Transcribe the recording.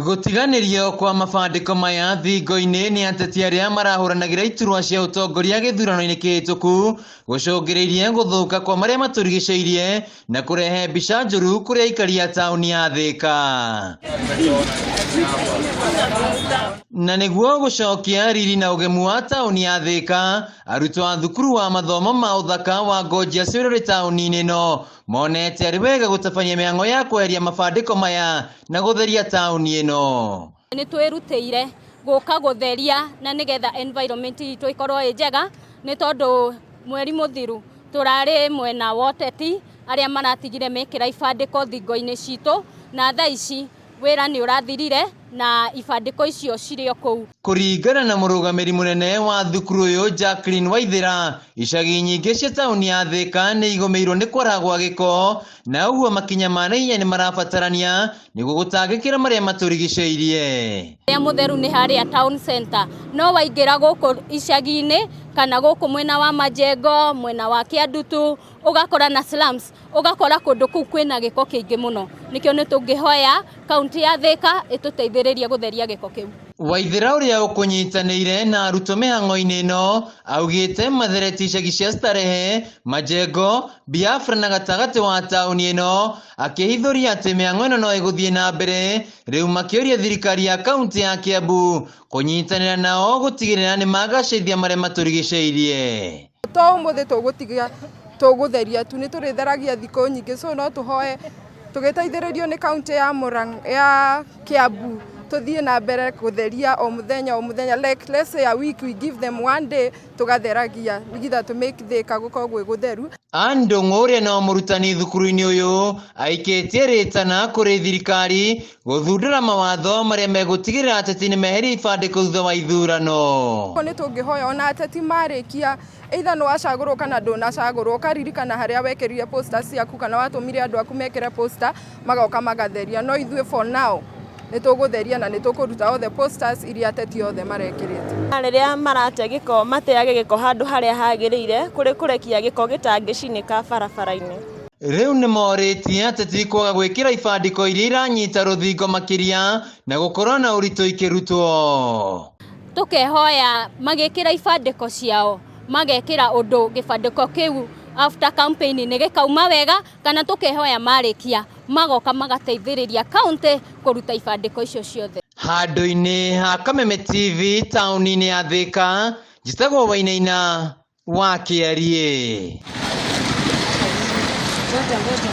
Gutiganirio kwa mabandiko maya thingo-ini ni ateti aria marahuranagira iturwa cia utongoria githurano-ini kihituku gucungireirie guthuka kwa maria maturigiceirie na kurehe mbica njuru kuri aikari a tauni ya Thika. Na niguo gucokia riri na ugemu wa tauni ya Thika, arutwo a thukuru wa mathomo ma uthaka wa Gorgeous Wiruri tauni-ini no monete ari wega gutabania miango ya kweheria mabandiko maya na gutheria tauni ino. Ni twirutire guka gutheria na nigetha environment itu ikorwo njega, ni tondu mweri muthiru turari mwena wa uteti aria maratigire mekira ibandiko thingo-ini citu, na thaa ici wira ni urathirire na ibandiko icio cirio kou. Kuringana na murugamiri munene wa thukuru uyu Jacqueline Waithira, icagi nyingi cia tauni ya Thika ni igomeirwo ni kwaragwa giko, na uguo makinya manainya ni marabatarania niguo gutangikira maria maturigiceirie. Ya mutheru ni haria town center, no waingira guku icagi-ini kana guku mwena wa Majengo, mwena wa Kiandutu, ugakora na slums, ugakora kundu kuu kwina giko kiingi muno. Nikio ni tungihoya kaunti ya Thika ituteithiririe gutheria giko kiu. Waithira uria ukunyitanire na aruto mihango-ini ino augite mathereti icagi cia Starehe, Majengo, Biafra na gatagati wa tauni ino, akihithuria ati mihango ino no iguthie na mbere, riu makiuria thirikari ya kaunti ya Kiambu kunyitanira nao gutigirira ni magacithia maria maturigiceirie. To umuthi tugutigia tugutheria tu ni turitheragia thiko nyingi, so no tuhoe tugiteithiririo ni kaunti ya Murang'a ya Kiambu tuthie na mbere kutheria o muthenya, like let's say a week we give them one day tugatheragia nigitha to make Thika gukorwo gwi gutheru. Andungu uria no murutani thukuru-ini uyu aikitie ritana kuri thirikari guthundura mawatho maria megutigirira ateti ni meheria ibandiko thutha wa ithurano. Ni tungihoya ona ateti marikia either no acagurwo kana ndunacagurwo, ukaririkana haria wekerire poster ciaku kana watumire andu aku mekere poster magoka magatheria. No ithuĩ for now ni tugutheria na ni tukuruta othe posters iria ateti othe marekirite. Riria marate giko mateage giko handu haria hagirire kuri kurekia giko gitangicineka barabara-ini. Riu ni moritie ateti kwaga gwikira ibandiko iria iranyita ruthingo makiria na gukorwo na uritu ikirutwo. Tukehoya magikira ibandiko ciao, magekira undu gibandiko kiu after campaign ni gikauma wega, kana tukehoya marikia magoka magateithiriria county kuruta ibandiko icio ciothe. Handu-ini ha Kameme TV tauni-ini ya Thika, njitagwo Wainaina wa Kiarie.